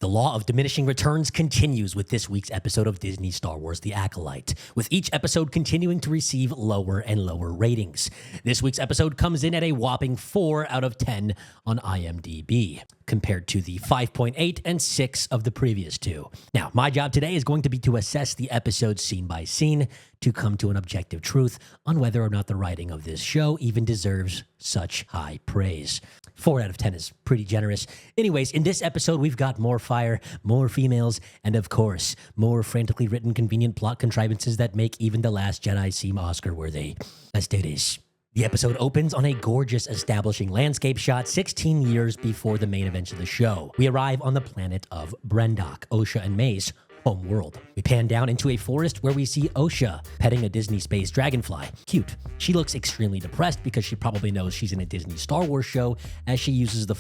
The law of diminishing returns continues with this week's episode of Disney Star Wars: The Acolyte, with each episode continuing to receive lower and lower ratings. This week's episode comes in at a whopping 4 out of 10 on IMDb, compared to the 5.8 and 6 of the previous two. Now, my job today is going to be to assess the episode scene by scene to come to an objective truth on whether or not the writing of this show even deserves such high praise. 4 out of 10 is pretty generous. Anyways, in this episode, we've got more fire, more females, and of course, more frantically written convenient plot contrivances that make even The Last Jedi seem Oscar-worthy. Let's do this. The episode opens on a gorgeous establishing landscape shot 16 years before the main events of the show. We arrive on the planet of Brendok, Osha and May's home world. We pan down into a forest where we see Osha petting a Disney space dragonfly. Cute. She looks extremely depressed because she probably knows she's in a Disney Star Wars show as she uses the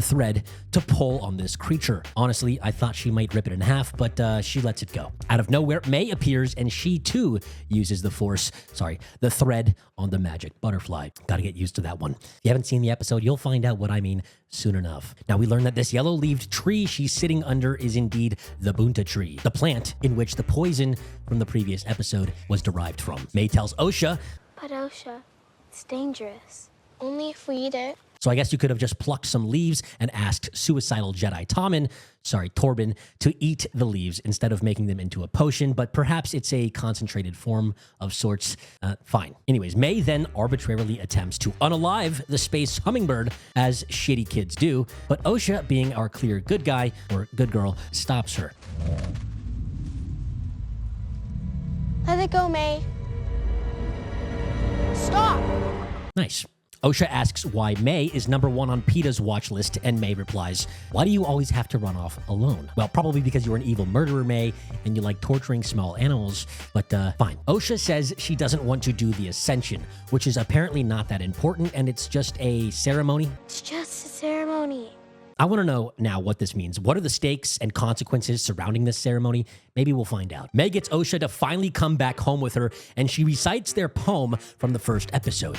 thread, to pull on this creature. Honestly, I thought she might rip it in half, but she lets it go. Out of nowhere, May appears and she too uses the thread on the magic butterfly. Gotta get used to that one. If you haven't seen the episode, you'll find out what I mean soon enough. Now, we learn that this yellow-leaved tree she's sitting under is indeed the Bunta tree, the plant in which the poison from the previous episode was derived from. May tells Osha, "But Osha, it's dangerous. Only if we eat it." So I guess you could have just plucked some leaves and asked suicidal Jedi Torben, to eat the leaves instead of making them into a potion, but perhaps it's a concentrated form of sorts. Fine. Anyways, May then arbitrarily attempts to unalive the space hummingbird, as shitty kids do, but Osha, being our clear good guy, or good girl, stops her. Let it go, May. Stop! Nice. Osha asks why May is number 1 on PETA's watch list, and May replies, "Why do you always have to run off alone?" Well, probably because you're an evil murderer, May, and you like torturing small animals, but fine. Osha says she doesn't want to do the Ascension, which is apparently not that important, and it's just a ceremony. It's just a ceremony. I want to know now what this means. What are the stakes and consequences surrounding this ceremony? Maybe we'll find out. May gets Osha to finally come back home with her, and she recites their poem from the first episode.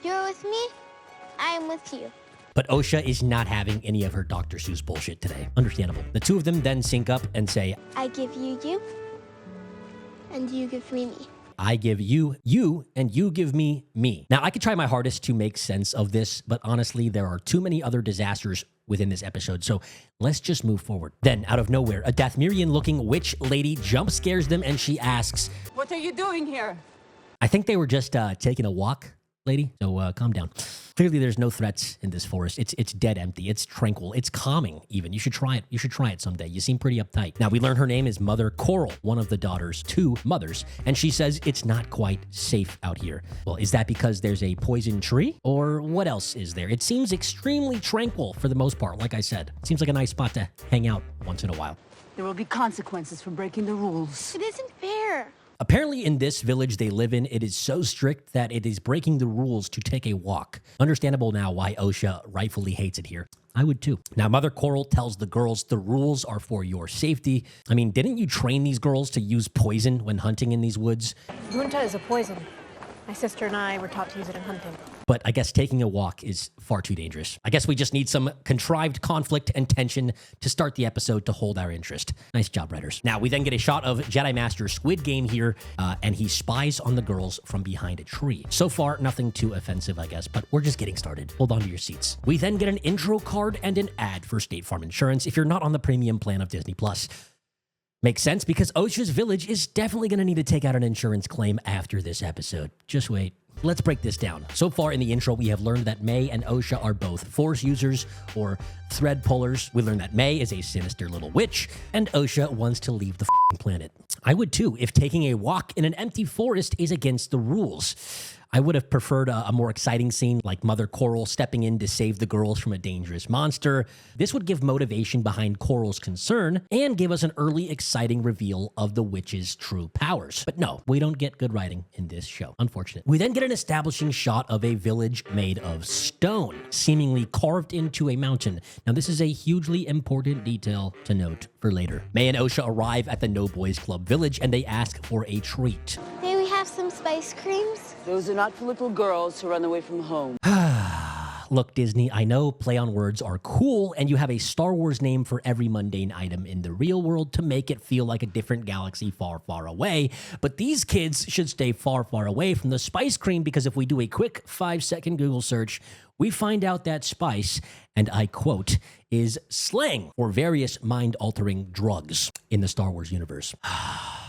You're with me, I'm with you. But Osha is not having any of her Dr. Seuss bullshit today. Understandable. The two of them then sync up and say, I give you you, and you give me me. I give you you, and you give me me. Now, I could try my hardest to make sense of this, but honestly, there are too many other disasters within this episode, so let's just move forward. Then, out of nowhere, a Dathmerian-looking witch lady jump scares them, and she asks, "What are you doing here?" I think they were just taking a walk, lady, so calm down. Clearly, there's no threats in this forest. It's dead empty. It's tranquil. It's calming, even. You should try it. You should try it someday. You seem pretty uptight. Now, we learn her name is Mother Coral, one of the daughter's 2 mothers, and she says it's not quite safe out here. Well, is that because there's a poison tree? Or what else is there? It seems extremely tranquil for the most part, like I said. It seems like a nice spot to hang out once in a while. There will be consequences for breaking the rules. It isn't fair. Apparently, in this village they live in, it is so strict that it is breaking the rules to take a walk. Understandable now why Osha rightfully hates it here. I would too. Now, Mother Coral tells the girls the rules are for your safety. I mean, didn't you train these girls to use poison when hunting in these woods? Bunta is a poison. My sister and I were taught to use it in hunting. But I guess taking a walk is far too dangerous. I guess we just need some contrived conflict and tension to start the episode to hold our interest. Nice job, writers. Now, we then get a shot of Jedi Master Squid Game here, and he spies on the girls from behind a tree. So far, nothing too offensive, I guess, but we're just getting started. Hold on to your seats. We then get an intro card and an ad for State Farm Insurance if you're not on the premium plan of Disney+. Makes sense because Osha's village is definitely going to need to take out an insurance claim after this episode. Just wait. Let's break this down. So far in the intro, we have learned that May and Osha are both Force users or thread pullers. We learn that May is a sinister little witch, and Osha wants to leave the planet. I would too, if taking a walk in an empty forest is against the rules. I would have preferred a more exciting scene like Mother Coral stepping in to save the girls from a dangerous monster. This would give motivation behind Coral's concern and give us an early exciting reveal of the witch's true powers. But no, we don't get good writing in this show, unfortunate. We then get an establishing shot of a village made of stone, seemingly carved into a mountain. Now, this is a hugely important detail to note for later. May and Osha arrive at the No Boys Club village and they ask for a treat. May we have some spice creams? Those are not for little girls who run away from home. Look, Disney, I know play on words are cool, and you have a Star Wars name for every mundane item in the real world to make it feel like a different galaxy far, far away. But these kids should stay far, far away from the spice cream, because if we do a quick 5-second Google search, we find out that spice, and I quote, is slang for various mind-altering drugs in the Star Wars universe.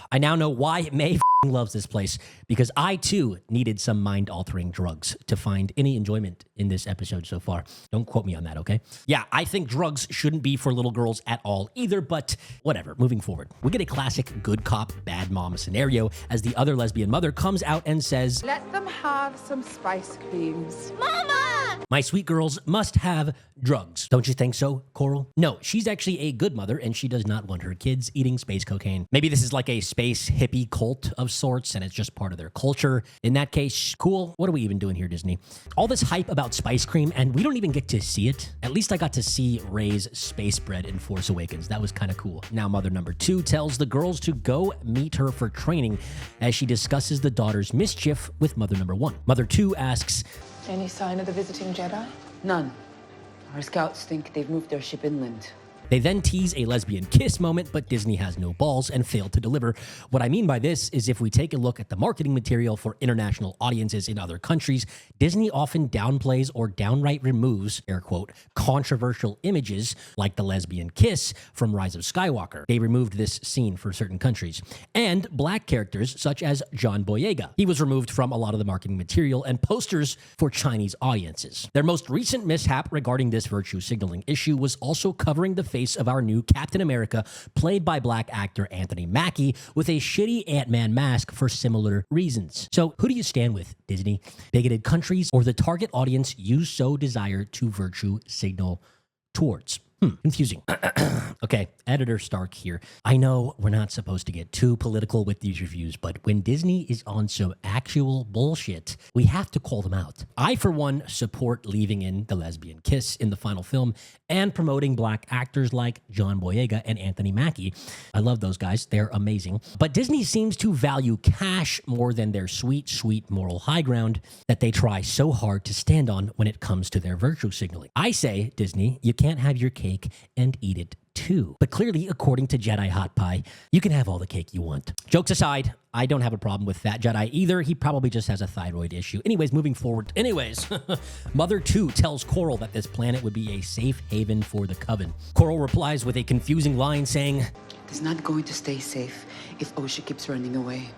I now know why May loves this place, because I too needed some mind-altering drugs to find any enjoyment in this episode so far. Don't quote me on that, okay? Yeah, I think drugs shouldn't be for little girls at all either, but whatever, moving forward. We get a classic good cop, bad mom scenario as the other lesbian mother comes out and says, "Let them have some spice creams." Mama! "My sweet girls must have drugs." Don't you think so, Coral? No, she's actually a good mother, and she does not want her kids eating space cocaine. Maybe this is like a space hippie cult of sorts, and it's just part of their culture. In that case, cool. What are we even doing here, Disney? All this hype about spice cream, and we don't even get to see it. At least I got to see Rey's space bread in Force Awakens. That was kind of cool. Now, mother number 2 tells the girls to go meet her for training as she discusses the daughter's mischief with mother number 1. Mother 2 asks, Any sign of the visiting Jedi? None. Our scouts think they've moved their ship inland. They then tease a lesbian kiss moment, but Disney has no balls and failed to deliver. What I mean by this is if we take a look at the marketing material for international audiences in other countries, Disney often downplays or downright removes, air quote, controversial images like the lesbian kiss from Rise of Skywalker. They removed this scene for certain countries. And black characters such as John Boyega. He was removed from a lot of the marketing material and posters for Chinese audiences. Their most recent mishap regarding this virtue signaling issue was also covering the face of our new Captain America, played by black actor Anthony Mackie, with a shitty Ant-Man mask for similar reasons. So who do you stand with, Disney? Bigoted countries or the target audience you so desire to virtue signal towards? Confusing. Okay, Editor Stark here. I know we're not supposed to get too political with these reviews, but when Disney is on some actual bullshit, we have to call them out. I, for one, support leaving in the lesbian kiss in the final film and promoting black actors like John Boyega and Anthony Mackie. I love those guys. They're amazing. But Disney seems to value cash more than their sweet, sweet moral high ground that they try so hard to stand on when it comes to their virtue signaling. I say, Disney, you can't have your cake and eat it too. But clearly, according to Jedi Hot Pie, you can have all the cake you want. Jokes aside, I don't have a problem with Fat Jedi either. He probably just has a thyroid issue. Anyways, moving forward. Mother 2 tells Coral that this planet would be a safe haven for the Coven. Coral replies with a confusing line saying, It's not going to stay safe if Osha keeps running away.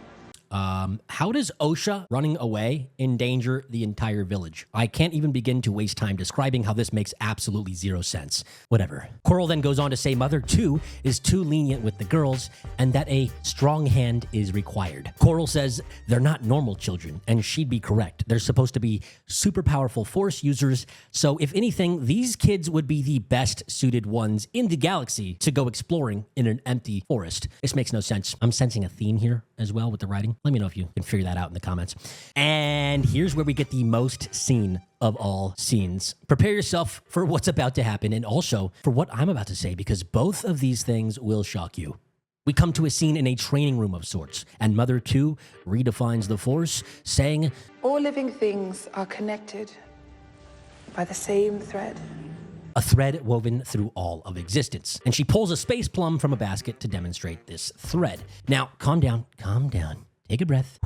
How does OSHA running away endanger the entire village? I can't even begin to waste time describing how this makes absolutely zero sense. Whatever. Coral then goes on to say Mother 2 is too lenient with the girls and that a strong hand is required. Coral says they're not normal children, and she'd be correct. They're supposed to be super powerful Force users, so if anything, these kids would be the best suited ones in the galaxy to go exploring in an empty forest. This makes no sense. I'm sensing a theme here as well with the writing. Let me know if you can figure that out in the comments. And here's where we get the most scene of all scenes. Prepare yourself for what's about to happen and also for what I'm about to say, because both of these things will shock you. We come to a scene in a training room of sorts, and Mother 2 redefines the Force, saying, All living things are connected by the same thread. a thread woven through all of existence. And she pulls a space plum from a basket to demonstrate this thread. Now, calm down. Take a breath.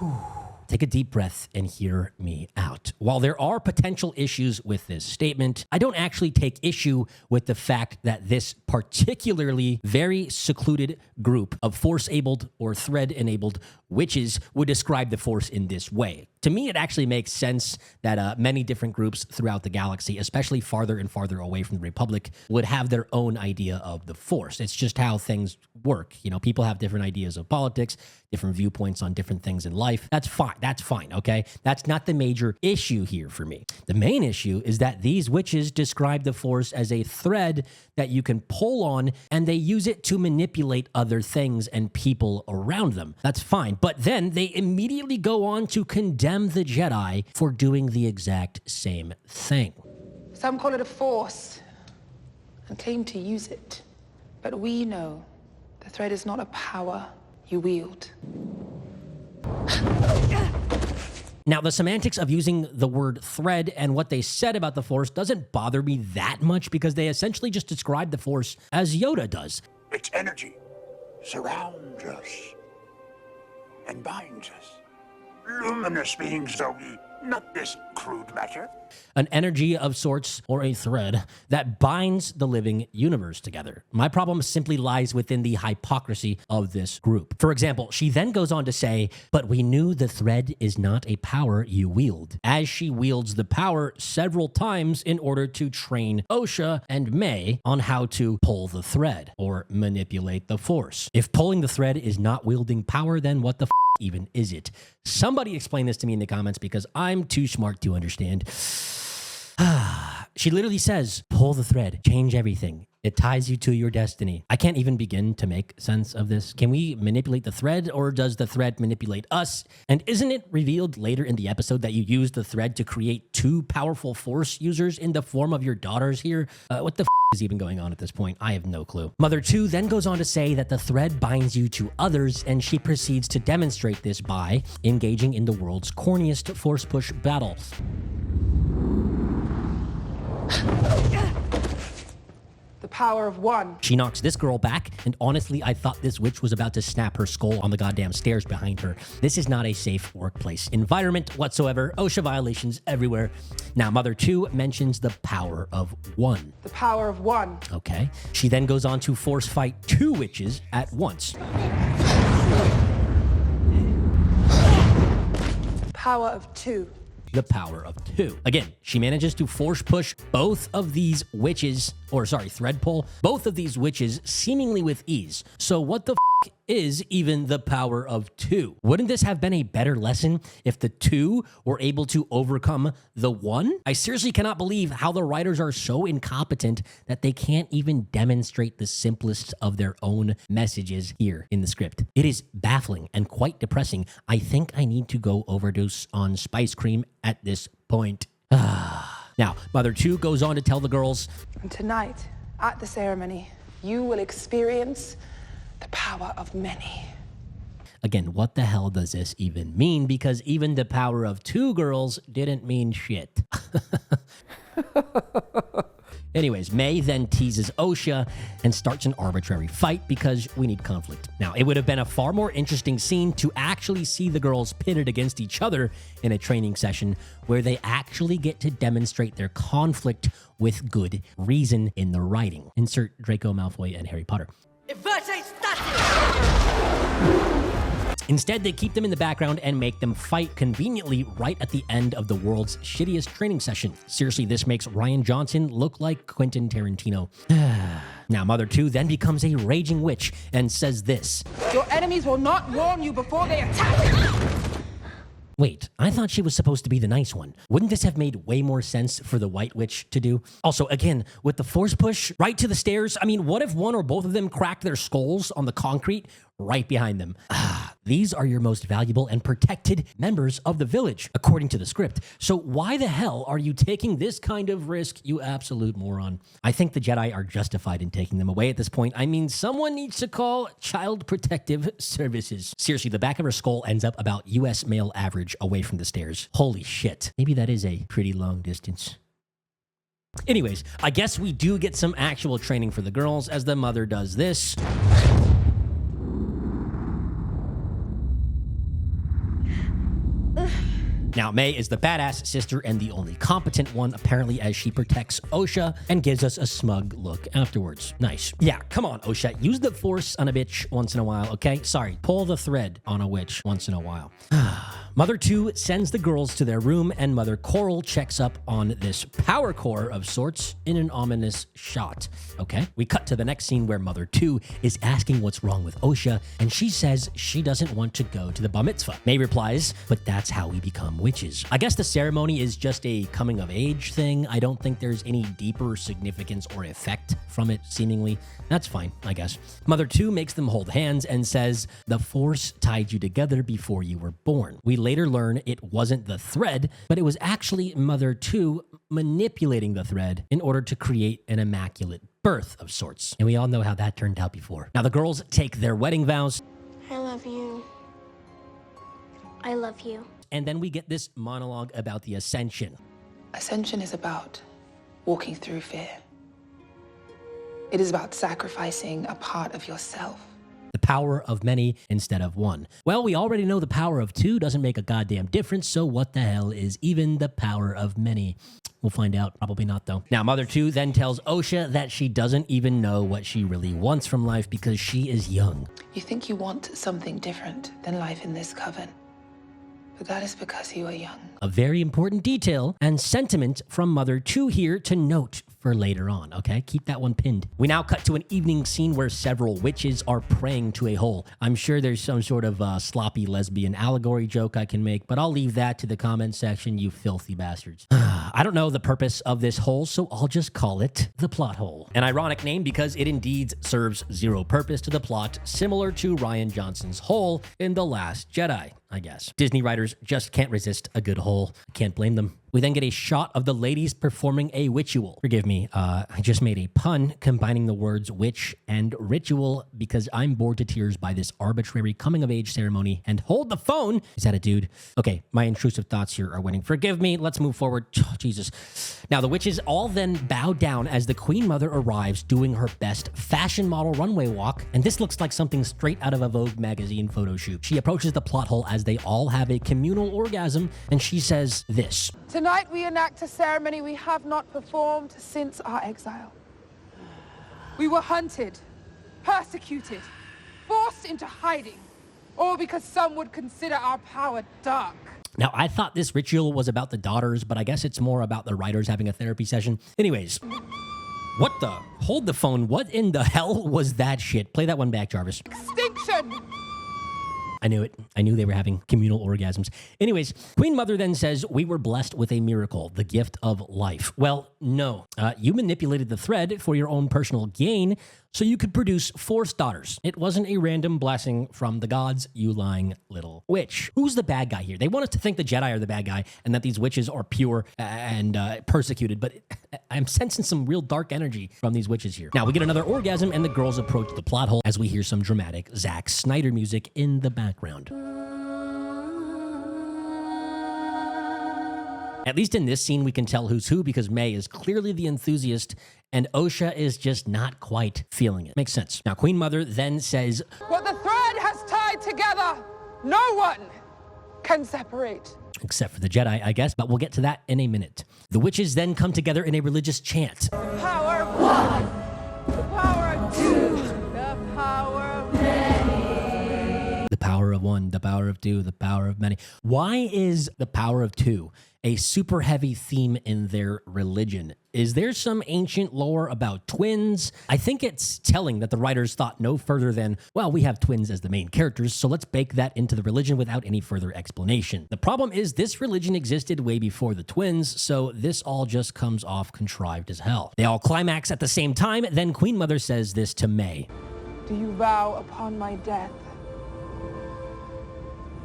Take a deep breath and hear me out. While there are potential issues with this statement, I don't actually take issue with the fact that this particularly very secluded group of Force-abled or thread-enabled witches would describe the Force in this way. To me, it actually makes sense that many different groups throughout the galaxy, especially farther and farther away from the Republic, would have their own idea of the Force. It's just how things work. You know, people have different ideas of politics, different viewpoints on different things in life. That's fine, okay? That's not the major issue here for me. The main issue is that these witches describe the Force as a thread that you can pull on, and they use it to manipulate other things and people around them. That's fine. But then they immediately go on to condemn the Jedi for doing the exact same thing. Some call it a force and claim to use it. But we know the thread is not a power you wield. Now, the semantics of using the word thread and what they said about the Force doesn't bother me that much because they essentially just describe the Force as Yoda does. Its energy surrounds us and binds us. Luminous beings, are we, not this crude matter. An energy of sorts, or a thread, that binds the living universe together. My problem simply lies within the hypocrisy of this group. For example, she then goes on to say, but we knew the thread is not a power you wield, as she wields the power several times in order to train Osha and May on how to pull the thread, or manipulate the Force. If pulling the thread is not wielding power, then what the even is it? Somebody explain this to me in the comments because I'm too smart to understand. She literally says, pull the thread, change everything. It ties you to your destiny. I can't even begin to make sense of this. Can we manipulate the thread, or does the thread manipulate us? And isn't it revealed later in the episode that you use the thread to create two powerful Force users in the form of your daughters here? What the is even going on at this point? I have no clue. Mother 2 then goes on to say that the thread binds you to others, and she proceeds to demonstrate this by engaging in the world's corniest Force push battle. The power of one. She knocks this girl back, and honestly, I thought this witch was about to snap her skull on the goddamn stairs behind her. This is not a safe workplace environment whatsoever. OSHA violations everywhere. Now, Mother 2 mentions the power of one. The power of one. Okay. She then goes on to force fight two witches at once. Power of two. The power of two. Again, she manages to force push both of these witches, thread pull, both of these witches seemingly with ease. So what the is even the power of two? Wouldn't this have been a better lesson if the two were able to overcome the one? I seriously cannot believe how the writers are so incompetent that they can't even demonstrate the simplest of their own messages here in the script. It is baffling and quite depressing. I think I need to go overdose on spice cream at this point. Now, Mother 2 goes on to tell the girls, and tonight, at the ceremony, you will experience the power of many. Again, what the hell does this even mean? Because even the power of two girls didn't mean shit. Anyways, May then teases Osha and starts an arbitrary fight because we need conflict. Now, it would have been a far more interesting scene to actually see the girls pitted against each other in a training session where they actually get to demonstrate their conflict with good reason in the writing. Insert Draco Malfoy and Harry Potter. Instead, they keep them in the background and make them fight conveniently right at the end of the world's shittiest training session. Seriously, this makes Rian Johnson look like Quentin Tarantino. Now, Mother 2 then becomes a raging witch and says this. Your enemies will not warn you before they attack. Wait, I thought she was supposed to be the nice one. Wouldn't this have made way more sense for the White Witch to do? Also, again, with the force push right to the stairs, I mean, what if one or both of them cracked their skulls on the concrete right behind them? These are your most valuable and protected members of the village, according to the script. So why the hell are you taking this kind of risk, you absolute moron? I think the Jedi are justified in taking them away at this point. I mean, someone needs to call Child Protective Services. Seriously, the back of her skull ends up about US male average away from the stairs. Holy shit. Maybe that is a pretty long distance. Anyways, I guess we do get some actual training for the girls as the mother does this. Now, May is the badass sister and the only competent one, apparently, as she protects Osha and gives us a smug look afterwards. Nice. Yeah, come on, Osha. Use the force on a bitch once in a while, okay? Sorry, pull the thread on a witch once in a while. Mother 2 sends the girls to their room, and Mother Coral checks up on this power core of sorts in an ominous shot. Okay, we cut to the next scene where Mother 2 is asking what's wrong with Osha, and she says she doesn't want to go to the bar mitzvah. May replies, but that's how we become witches. I guess the ceremony is just a coming of age thing. I don't think there's any deeper significance or effect from it, seemingly. That's fine, I guess. Mother 2 makes them hold hands and says, the force tied you together before you were born. We later learn it wasn't the thread, but it was actually Mother 2 manipulating the thread in order to create an immaculate birth of sorts. And we all know how that turned out before. Now the girls take their wedding vows. I love you. I love you. and then we get this monologue about the Ascension. Ascension is about walking through fear. It is about sacrificing a part of yourself. The power of many instead of one. Well, we already know the power of two doesn't make a goddamn difference, so what the hell is even the power of many? We'll find out. Probably not, though. Now, Mother 2 then tells Osha that she doesn't even know what she really wants from life because she is young. You think you want something different than life in this coven, but that is because you are young. A very important detail and sentiment from Mother 2 here to note for later on, okay? Keep that one pinned. We now cut to an evening scene where several witches are praying to a hole. I'm sure there's some sort of sloppy lesbian allegory joke I can make, but I'll leave that to the comment section, you filthy bastards. I don't know the purpose of this hole, so I'll just call it the plot hole. An ironic name because it indeed serves zero purpose to the plot, similar to Rian Johnson's hole in The Last Jedi, I guess. Disney writers just can't resist a good hole. I can't blame them. We then get a shot of the ladies performing a witchual. Forgive me, I just made a pun combining the words witch and ritual because I'm bored to tears by this arbitrary coming-of-age ceremony. And hold the phone! Is that a dude? Okay, my intrusive thoughts here are winning. Forgive me, let's move forward. Oh, Jesus. Now, the witches all then bow down as the Queen Mother arrives doing her best fashion model runway walk, and this looks like something straight out of a Vogue magazine photo shoot. She approaches the plot hole as they all have a communal orgasm, and she says this. Tonight we enact a ceremony we have not performed since our exile. We were hunted, persecuted, forced into hiding, all because some would consider our power dark. Now, I thought this ritual was about the daughters, but I guess it's more about the writers having a therapy session. Anyways, what the? Hold the phone. What in the hell was that shit? Play that one back, Jarvis. Extinction! I knew it. I knew they were having communal orgasms. Anyways, Queen Mother then says, we were blessed with a miracle, the gift of life. Well, no. You manipulated the thread for your own personal gain so you could produce Force daughters. It wasn't a random blessing from the gods, you lying little witch. Who's the bad guy here? They want us to think the Jedi are the bad guy and that these witches are pure and persecuted, but I'm sensing some real dark energy from these witches here. Now, we get another orgasm and the girls approach the plot hole as we hear some dramatic Zack Snyder music in the background. At least in this scene, we can tell who's who because May is clearly the enthusiast and Osha is just not quite feeling it. Makes sense. Now, Queen Mother then says, What the thread has tied together, no one can separate. Except for the Jedi, I guess, but we'll get to that in a minute. The witches then come together in a religious chant. The power of one, the power of two, the power of many. The power of one, the power of two, the power of many. Why is the power of two a super heavy theme in their religion? Is there some ancient lore about twins? I think it's telling that the writers thought no further than, well, we have twins as the main characters, so let's bake that into the religion without any further explanation. The problem is this religion existed way before the twins, so this all just comes off contrived as hell. They all climax at the same time, then Queen Mother says this to May. Do you vow upon my death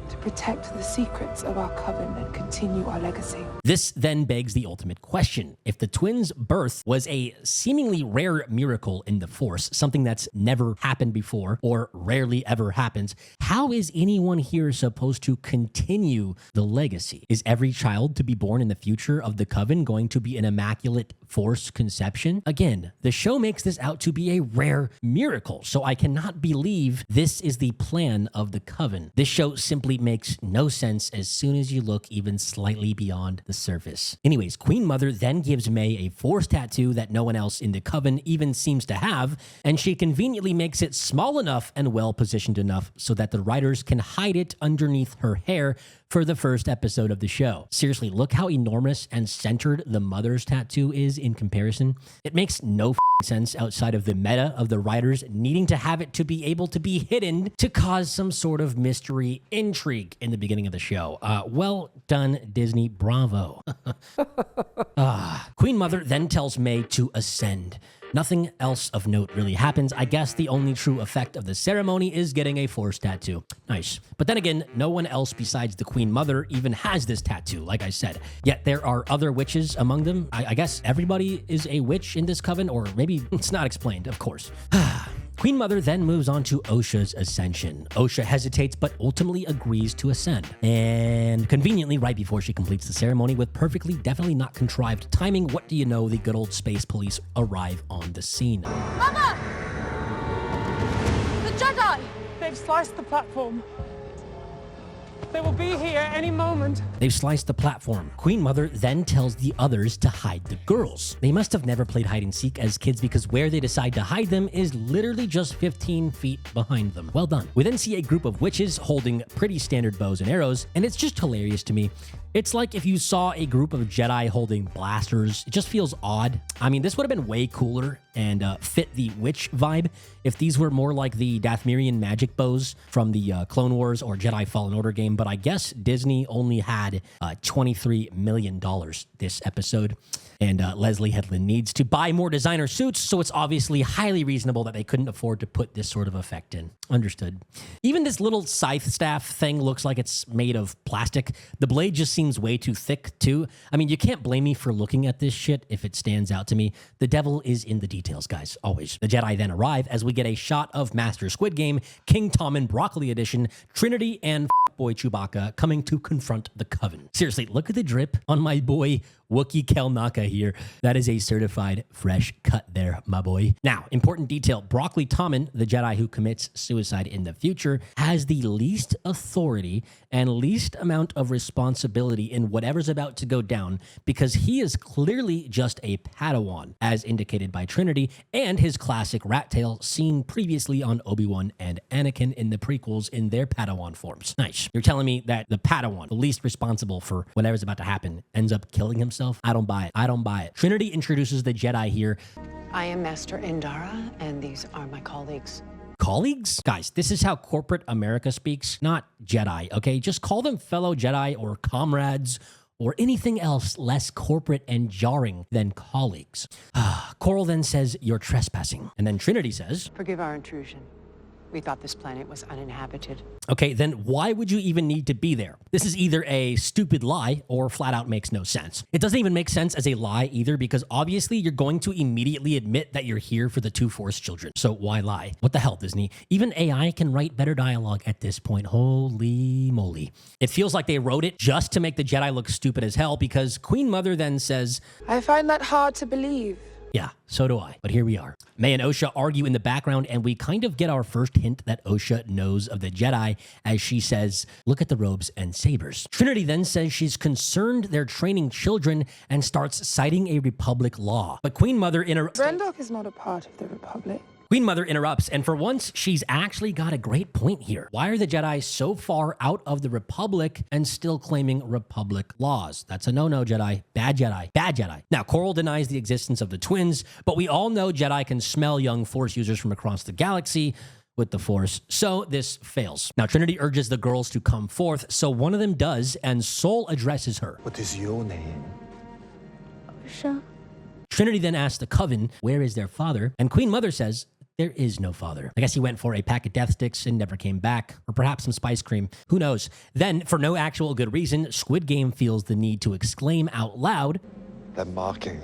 to protect the secrets of our coven and continue our legacy? This then begs the ultimate question. If the twins' birth was a seemingly rare miracle in the Force, something that's never happened before or rarely ever happens, how is anyone here supposed to continue the legacy? Is every child to be born in the future of the coven going to be an immaculate Force conception? Again, the show makes this out to be a rare miracle, so I cannot believe this is the plan of the coven. This show simply makes no sense as soon as you look even slightly beyond the surface. Anyways, Queen Mother then gives May a Force tattoo that no one else in the coven even seems to have, and she conveniently makes it small enough and well positioned enough so that the writers can hide it underneath her hair for the first episode of the show. Seriously, look how enormous and centered the mother's tattoo is in comparison. It makes no sense outside of the meta of the writers needing to have it to be able to be hidden to cause some sort of mystery intrigue in the beginning of the show. Well done, Disney. Bravo. Queen Mother then tells May to ascend. Nothing else of note really happens. I guess the only true effect of the ceremony is getting a Force tattoo. Nice. But then again, no one else besides the Queen Mother even has this tattoo, like I said. Yet there are other witches among them. I guess everybody is a witch in this coven, or maybe it's not explained, of course. Queen Mother then moves on to Osha's ascension. Osha hesitates but ultimately agrees to ascend. And conveniently, right before she completes the ceremony with perfectly, definitely not contrived timing, what do you know, the good old space police arrive on the scene. Mama! The Jedi! They've sliced the platform. They will be here any moment. They've sliced the platform. Queen Mother then tells the others to hide the girls. They must have never played hide and seek as kids because where they decide to hide them is literally just 15 feet behind them. Well done. We then see a group of witches holding pretty standard bows and arrows, and it's just hilarious to me. It's like if you saw a group of Jedi holding blasters. It just feels odd. I mean, this would have been way cooler and fit the witch vibe if these were more like the Dathmerian magic bows from the Clone Wars or Jedi Fallen Order game, but I guess Disney only had $23 million this episode, and Leslie Headland needs to buy more designer suits, so it's obviously highly reasonable that they couldn't afford to put this sort of effect in. Understood. Even this little scythe staff thing looks like it's made of plastic. The blade just seems way too thick, too. I mean, you can't blame me for looking at this shit if it stands out to me. The devil is in the details, guys, always. The Jedi then arrive as we get a shot of Master Squid Game, King Tommen Broccoli Edition, Trinity, and boy Chewbacca coming to confront the Coven. Seriously, look at the drip on my boy Wookiee Kelnaka here. That is a certified fresh cut there, my boy. Now, important detail. Broccoli Tommen, the Jedi who commits suicide in the future, has the least authority and least amount of responsibility in whatever's about to go down because he is clearly just a Padawan, as indicated by Trinity and his classic rat tail seen previously on Obi-Wan and Anakin in the prequels in their Padawan forms. Nice. You're telling me that the Padawan, the least responsible for whatever's about to happen, ends up killing himself? I don't buy it. I don't buy it. Trinity introduces the Jedi here. I am Master Indara, and these are my colleagues. Colleagues? Guys, this is how corporate America speaks, not Jedi, okay? Just call them fellow Jedi or comrades or anything else less corporate and jarring than colleagues. Coral then says, "You're trespassing." And then Trinity says, Forgive our intrusion. We thought this planet was uninhabited. okay, then why would you even need to be there? This is either a stupid lie or flat out makes no sense. It doesn't even make sense as a lie either because obviously you're going to immediately admit that you're here for the two Force children. So why lie? What the hell, Disney? Even AI can write better dialogue at this point. Holy moly. It feels like they wrote it just to make the Jedi look stupid as hell because Queen Mother then says, I find that hard to believe. yeah, so do I. But here we are. May and Osha argue in the background, and we kind of get our first hint that Osha knows of the Jedi as she says, look at the robes and sabers. Trinity then says she's concerned they're training children and starts citing a Republic law. But Queen Mother Brendok is not a part of the Republic. Queen Mother interrupts, and for once, she's actually got a great point here. Why are the Jedi so far out of the Republic and still claiming Republic laws? That's a no-no, Jedi. Bad Jedi. Bad Jedi. Now, Coral denies the existence of the twins, but we all know Jedi can smell young Force users from across the galaxy with the Force, so this fails. Now, Trinity urges the girls to come forth, so one of them does, and Sol addresses her. What is your name? Osha? Trinity then asks the Coven, where is their father? And Queen Mother says, there is no father. I guess he went for a pack of death sticks and never came back, or perhaps some spice cream. Who knows? Then, for no actual good reason, Squid Game feels the need to exclaim out loud, That marking,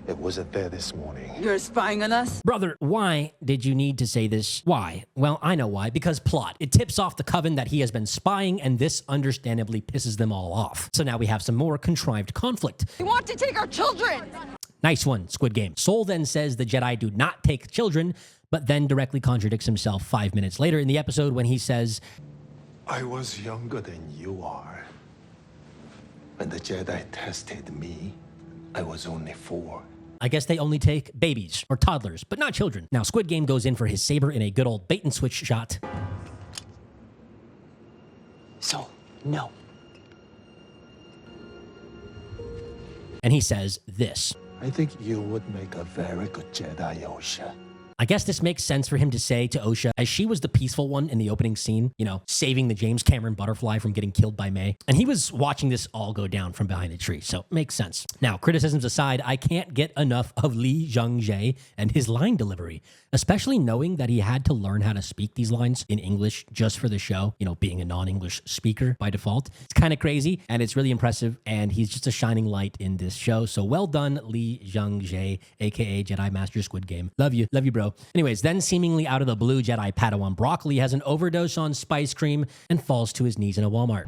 it wasn't there this morning. You're spying on us? brother, why did you need to say this? Why? Well, I know why. Because plot. It tips off the Coven that he has been spying, and this understandably pisses them all off. So now we have some more contrived conflict. You want to take our children! Nice one, Squid Game. Sol then says the Jedi do not take children, but then directly contradicts himself 5 minutes later in the episode when he says, I was younger than you are. When the Jedi tested me, I was only 4. I guess they only take babies or toddlers, but not children. Now, Squid Game goes in for his saber in a good old bait and switch shot. So, no. And he says this. I think you would make a very good Jedi, Osha. I guess this makes sense for him to say to Osha, as she was the peaceful one in the opening scene, you know, saving the James Cameron butterfly from getting killed by May. And he was watching this all go down from behind the tree, so makes sense. Now, criticisms aside, I can't get enough of Lee Jung-jae and his line delivery, especially knowing that he had to learn how to speak these lines in English just for the show, you know, being a non-English speaker by default. It's kind of crazy, and it's really impressive, and he's just a shining light in this show. So well done, Lee Jung-jae, aka Jedi Master Squid Game. Love you, bro. bro. Anyways, then seemingly out of the blue, Jedi Padawan Broccoli has an overdose on spice cream and falls to his knees in a Walmart.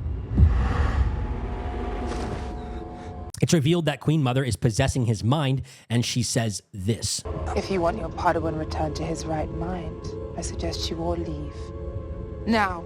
It's revealed that Queen Mother is possessing his mind, and she says this. If you want your Padawan returned to his right mind, I suggest you all leave. Now.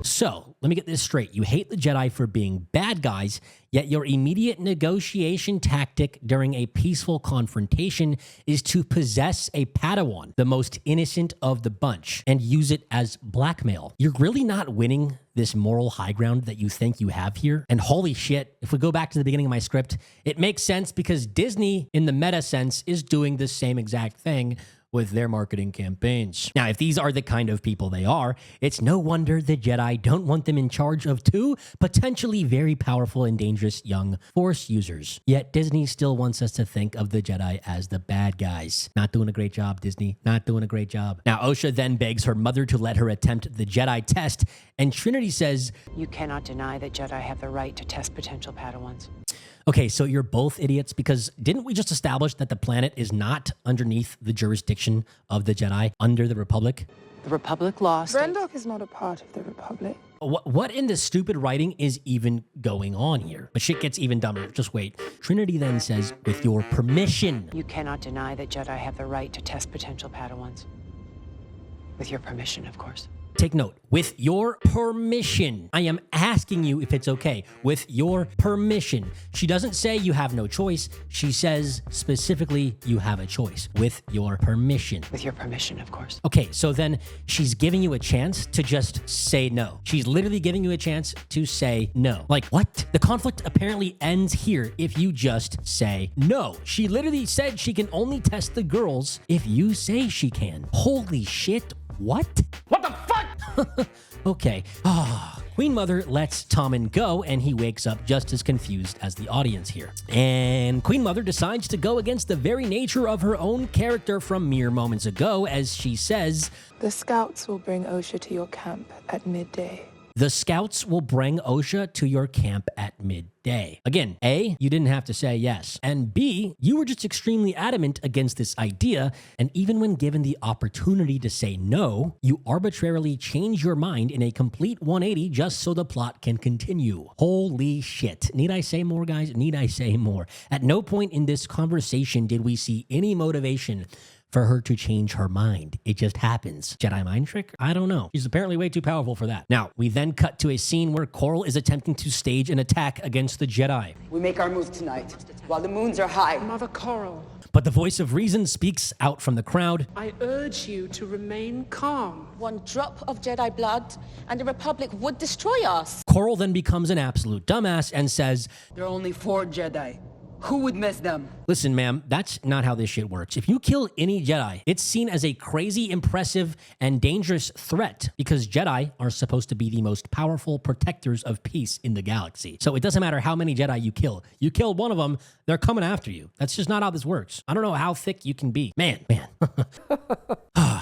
So, let me get this straight. You hate the Jedi for being bad guys, yet your immediate negotiation tactic during a peaceful confrontation is to possess a Padawan, the most innocent of the bunch, and use it as blackmail. You're really not winning this moral high ground that you think you have here. And holy shit, if we go back to the beginning of my script, it makes sense because Disney, in the meta sense, is doing the same exact thing with their marketing campaigns. Now, if these are the kind of people they are, it's no wonder the Jedi don't want them in charge of two potentially very powerful and dangerous young Force users. Yet Disney still wants us to think of the Jedi as the bad guys. Not doing a great job, Disney. Not doing a great job. Now, Osha then begs her mother to let her attempt the Jedi test, and Trinity says, You cannot deny that Jedi have the right to test potential Padawans. okay, so you're both idiots because didn't we just establish that the planet is not underneath the jurisdiction of the Jedi under the Republic? The Republic lost. Brendok is not a part of the Republic. What in this stupid writing is even going on here? But shit gets even dumber. Just wait. Trinity then says, with your permission. You cannot deny that Jedi have the right to test potential Padawans. With your permission, of course. Take note, with your permission. I am asking you if it's okay. With your permission. She doesn't say you have no choice. She says specifically you have a choice. With your permission. With your permission, of course. Okay, so then she's giving you a chance to just say no. She's literally giving you a chance to say no. Like, what? The conflict apparently ends here if you just say no. She literally said she can only test the girls if you say she can. Holy shit. What? What the fuck? Okay. Queen Mother lets Tommen go, and he wakes up just as confused as the audience here. And Queen Mother decides to go against the very nature of her own character from mere moments ago, as she says, The scouts will bring Osha to your camp at midday. The scouts will bring Osha to your camp at midday. Again, A, you didn't have to say yes. And B, you were just extremely adamant against this idea. And even when given the opportunity to say no, you arbitrarily change your mind in a complete 180 just so the plot can continue. Holy shit. Need I say more, guys? Need I say more? At no point in this conversation did we see any motivation for her to change her mind. It just happens. Jedi mind trick? I don't know. She's apparently way too powerful for that. Now, we then cut to a scene where Coral is attempting to stage an attack against the Jedi. We make our move tonight, while the moons are high. Mother Coral, But the voice of reason speaks out from the crowd. I urge you to remain calm. One drop of Jedi blood, and the Republic would destroy us. Coral then becomes an absolute dumbass and says, There are only 4 Jedi. Who would miss them? listen, ma'am, that's not how this shit works. If you kill any Jedi, it's seen as a crazy, impressive, and dangerous threat because Jedi are supposed to be the most powerful protectors of peace in the galaxy. So it doesn't matter how many Jedi you kill. You kill one of them, they're coming after you. That's just not how this works. I don't know how thick you can be. Man.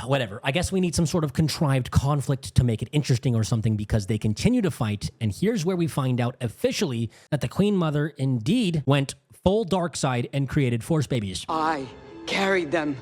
Whatever. I guess we need some sort of contrived conflict to make it interesting or something because they continue to fight. And here's where we find out officially that the Queen Mother indeed went full dark side and created Force babies. I carried them.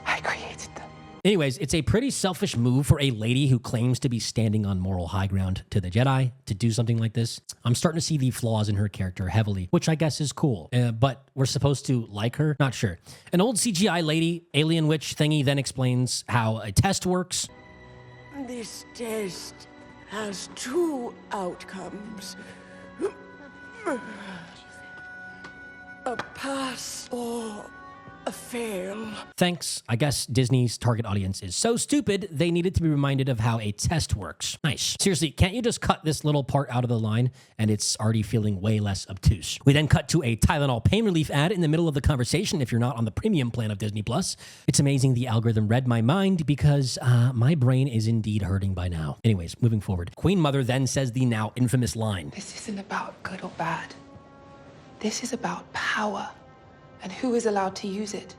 I created them. Anyways, it's a pretty selfish move for a lady who claims to be standing on moral high ground to the Jedi to do something like this. I'm starting to see the flaws in her character heavily, which I guess is cool. But we're supposed to like her? Not sure. An old CGI lady, alien witch thingy, then explains how a test works. This test has 2 outcomes. A pass or a fail. Thanks. I guess Disney's target audience is so stupid, they needed to be reminded of how a test works. Nice. Seriously, can't you just cut this little part out of the line and it's already feeling way less obtuse? We then cut to a Tylenol pain relief ad in the middle of the conversation if you're not on the premium plan of Disney+. It's amazing the algorithm read my mind because my brain is indeed hurting by now. Anyways, moving forward. Queen Mother then says the now infamous line. This isn't about good or bad. This is about power and who is allowed to use it.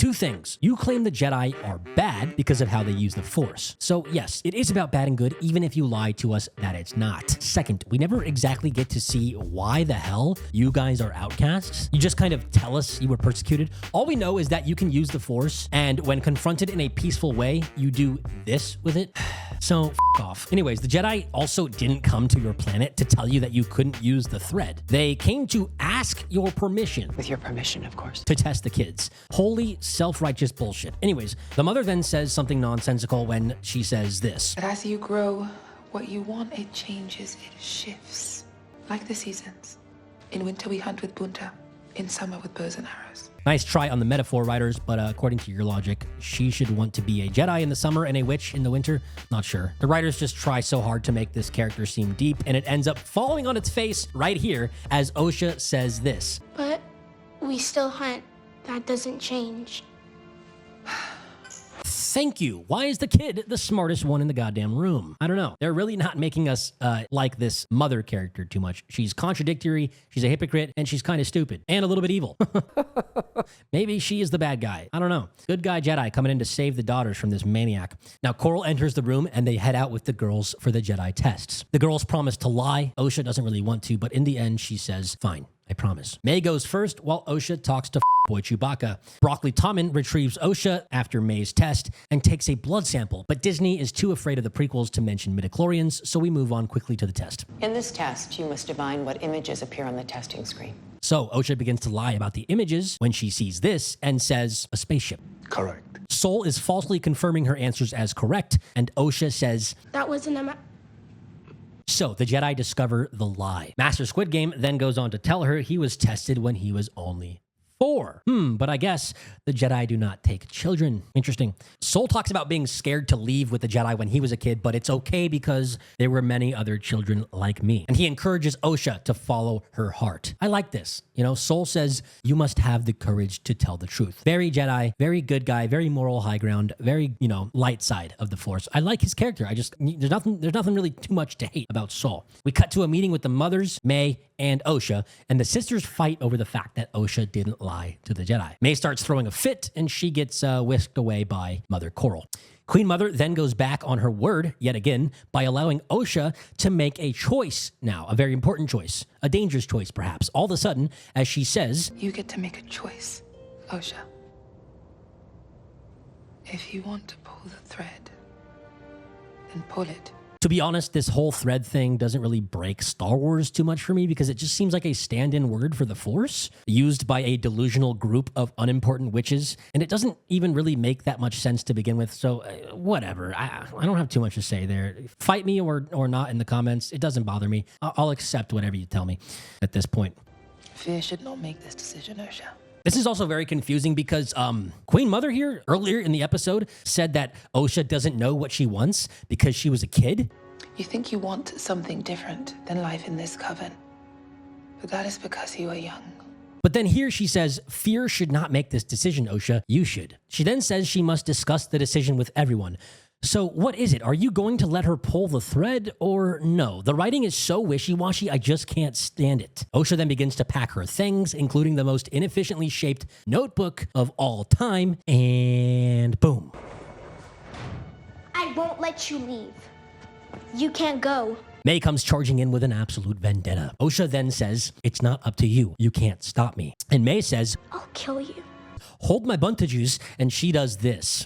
Two things. You claim the Jedi are bad because of how they use the Force. So yes, it is about bad and good, even if you lie to us that it's not. Second, we never exactly get to see why the hell you guys are outcasts. You just kind of tell us you were persecuted. All we know is that you can use the Force, and when confronted in a peaceful way, you do this with it. So, off. Anyways, the Jedi also didn't come to your planet to tell you that you couldn't use the thread. They came to ask your permission. With your permission, of course. To test the kids. Holy self-righteous bullshit. Anyways, the mother then says something nonsensical when she says this. But as you grow, what you want, it changes, it shifts. Like the seasons. In winter, we hunt with bunta. In summer, with bows and arrows. Nice try on the metaphor, writers, but according to your logic, she should want to be a Jedi in the summer and a witch in the winter? Not sure. The writers just try so hard to make this character seem deep, and it ends up falling on its face right here as Osha says this. But we still hunt. That doesn't change. Thank you. Why is the kid the smartest one in the goddamn room? I don't know. They're really not making us like this mother character too much. She's contradictory, she's a hypocrite, and she's kind of stupid and a little bit evil. Maybe she is the bad guy. I don't know. Good guy Jedi coming in to save the daughters from this maniac. Now, Coral enters the room and they head out with the girls for the Jedi tests. The girls promise to lie. Osha doesn't really want to, but in the end, she says, fine, I promise. May goes first while Osha talks to boy Chewbacca. Broccoli Tommen retrieves Osha after May's test and takes a blood sample, but Disney is too afraid of the prequels to mention midichlorians, so we move on quickly to the test. In this test, you must divine what images appear on the testing screen. So Osha begins to lie about the images when she sees this and says, a spaceship. Correct. Sol is falsely confirming her answers as correct, and Osha says, That wasn't a so the Jedi discover the lie. Master Squid Game then goes on to tell her he was tested when he was only 4. But I guess the Jedi do not take children. Interesting. Sol talks about being scared to leave with the Jedi when he was a kid, but it's okay because there were many other children like me. And he encourages Osha to follow her heart. I like this. You know, Sol says, you must have the courage to tell the truth. Very Jedi, very good guy, very moral high ground, very, light side of the Force. I like his character. There's nothing really too much to hate about Sol. We cut to a meeting with the mothers, May and Osha, and the sisters fight over the fact that Osha didn't lie to the Jedi. May starts throwing a fit, and she gets whisked away by Mother Coral. Queen Mother then goes back on her word yet again by allowing Osha to make a choice now, a very important choice, a dangerous choice perhaps, all of a sudden, as she says, you get to make a choice, Osha. If you want to pull the thread, then pull it. To be honest, this whole thread thing doesn't really break Star Wars too much for me because it just seems like a stand-in word for the Force used by a delusional group of unimportant witches, and it doesn't even really make that much sense to begin with, so whatever. I don't have too much to say there. Fight me or not in the comments. It doesn't bother me. I'll accept whatever you tell me at this point. Fear should not make this decision, Osha. This is also very confusing because Queen Mother here earlier in the episode said that Osha doesn't know what she wants because she was a kid. You think you want something different than life in this coven, but that is because you are young. But then here she says, fear should not make this decision, Osha. You should. She then says she must discuss the decision with everyone. So what is it? Are you going to let her pull the thread or no? The writing is so wishy-washy, I just can't stand it. Osha then begins to pack her things, including the most inefficiently shaped notebook of all time, and boom. I won't let you leave. You can't go. May comes charging in with an absolute vendetta. Osha then says, it's not up to you. You can't stop me. And May says, I'll kill you. Hold my buntages, and she does this.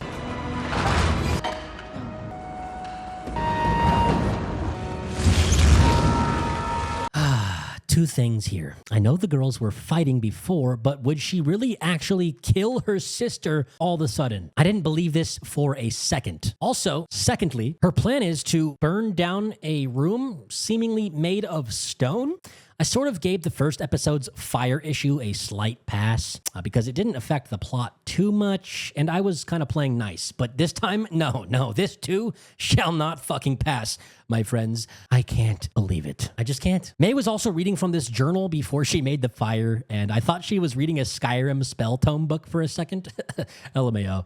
Two things here. I know the girls were fighting before, but would she really actually kill her sister all of a sudden? I didn't believe this for a second. Also, secondly, her plan is to burn down a room seemingly made of stone. I sort of gave the first episode's fire issue a slight pass because it didn't affect the plot too much, and I was kind of playing nice. But this time, no, this too shall not fucking pass, my friends. I can't believe it. I just can't. May was also reading from this journal before she made the fire, and I thought she was reading a Skyrim spell tome book for a second. LMAO.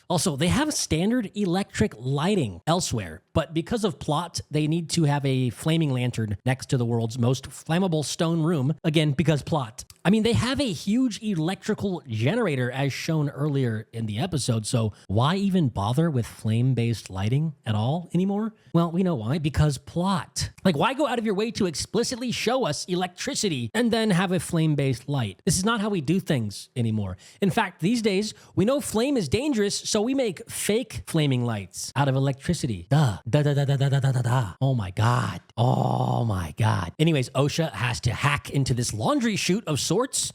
Also, they have standard electric lighting elsewhere, but because of plot, they need to have a flaming lantern next to the world's most flammable stone room. Again, because plot. I mean, they have a huge electrical generator as shown earlier in the episode, so why even bother with flame-based lighting at all anymore? Well, we know why, because plot. Like, why go out of your way to explicitly show us electricity and then have a flame-based light? This is not how we do things anymore. In fact, these days, we know flame is dangerous, so we make fake flaming lights out of electricity. Duh. Da. Oh my God. Oh my God. Anyways, Osha has to hack into this laundry chute of sorts.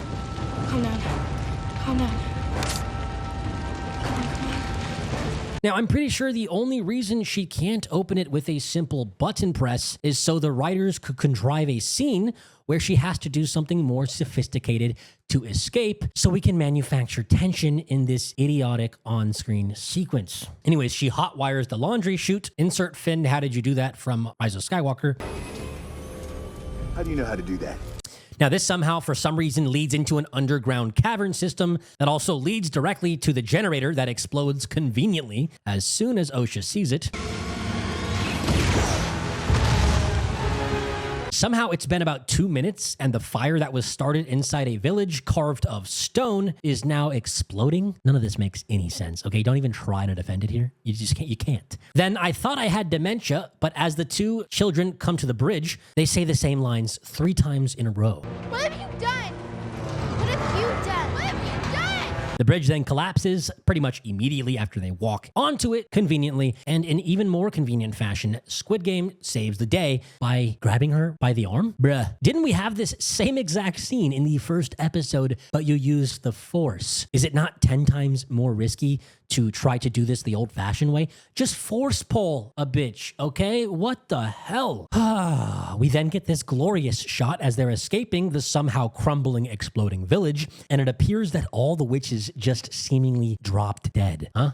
Calm down. Calm down. Now, I'm pretty sure the only reason she can't open it with a simple button press is so the writers could contrive a scene where she has to do something more sophisticated to escape so we can manufacture tension in this idiotic on-screen sequence. Anyways, she hotwires the laundry chute. Insert Finn, how did you do that from Rise of Skywalker? How do you know how to do that? Now, this somehow, for some reason, leads into an underground cavern system that also leads directly to the generator that explodes conveniently as soon as Osha sees it. Somehow it's been about 2 minutes and the fire that was started inside a village carved of stone is now exploding. None of this makes any sense, okay? Don't even try to defend it here. You just can't, you can't. Then I thought I had dementia, but as the two children come to the bridge, they say the same lines 3 times in a row. What have you done? What have you done? What have you done? The bridge then collapses pretty much immediately after they walk onto it conveniently, and in even more convenient fashion, Squid Game saves the day by grabbing her by the arm. Bruh, didn't we have this same exact scene in the first episode, but you used the Force? Is it not 10 times more risky to try to do this the old-fashioned way? Just force pull a bitch, okay? What the hell? We then get this glorious shot as they're escaping the somehow crumbling, exploding village, and it appears that all the witches just seemingly dropped dead. Huh?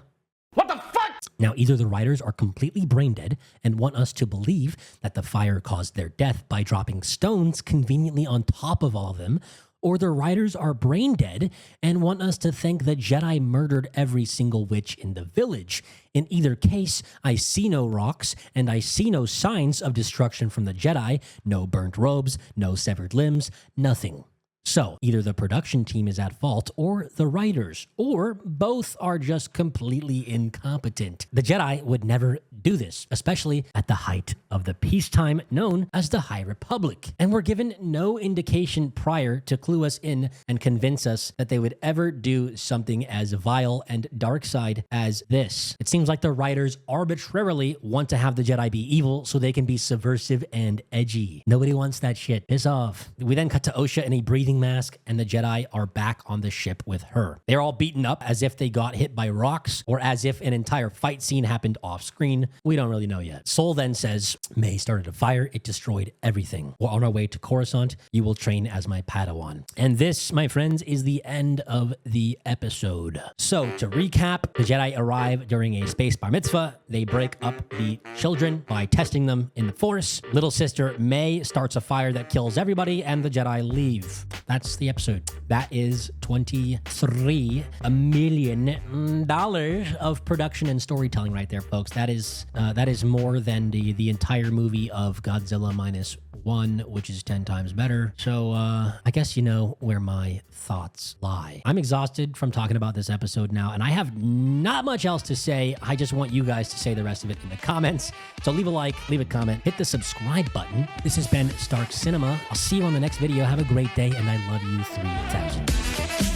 What the fuck? Now, either the writers are completely brain dead and want us to believe that the fire caused their death by dropping stones conveniently on top of all of them, or the writers are brain dead and want us to think the Jedi murdered every single witch in the village. In either case, I see no rocks and I see no signs of destruction from the Jedi, no burnt robes, no severed limbs, nothing. So, either the production team is at fault, or the writers, or both are just completely incompetent. The Jedi would never do this, especially at the height of the peacetime known as the High Republic. And we're given no indication prior to clue us in and convince us that they would ever do something as vile and dark side as this. It seems like the writers arbitrarily want to have the Jedi be evil so they can be subversive and edgy. Nobody wants that shit. Piss off. We then cut to Osha in a breathing mask, and the Jedi are back on the ship with her. They're all beaten up as if they got hit by rocks or as if an entire fight scene happened off screen. We don't really know yet. Sol then says, May started a fire. It destroyed everything. We're on our way to Coruscant. You will train as my Padawan. And this, my friends, is the end of the episode. So to recap, the Jedi arrive during a space bar mitzvah. They break up the children by testing them in the Force. Little sister May starts a fire that kills everybody, and the Jedi leave. That's the episode. That is $23 million of production and storytelling right there, folks. That is more than the entire movie of Godzilla -1, which is 10 times better. So I guess you know where my thoughts lie. I'm exhausted from talking about this episode now, and I have not much else to say. I just want you guys to say the rest of it in the comments. So leave a like, leave a comment, hit the subscribe button. This has been Stark Cinema. I'll see you on the next video. Have a great day, and I love you 3000.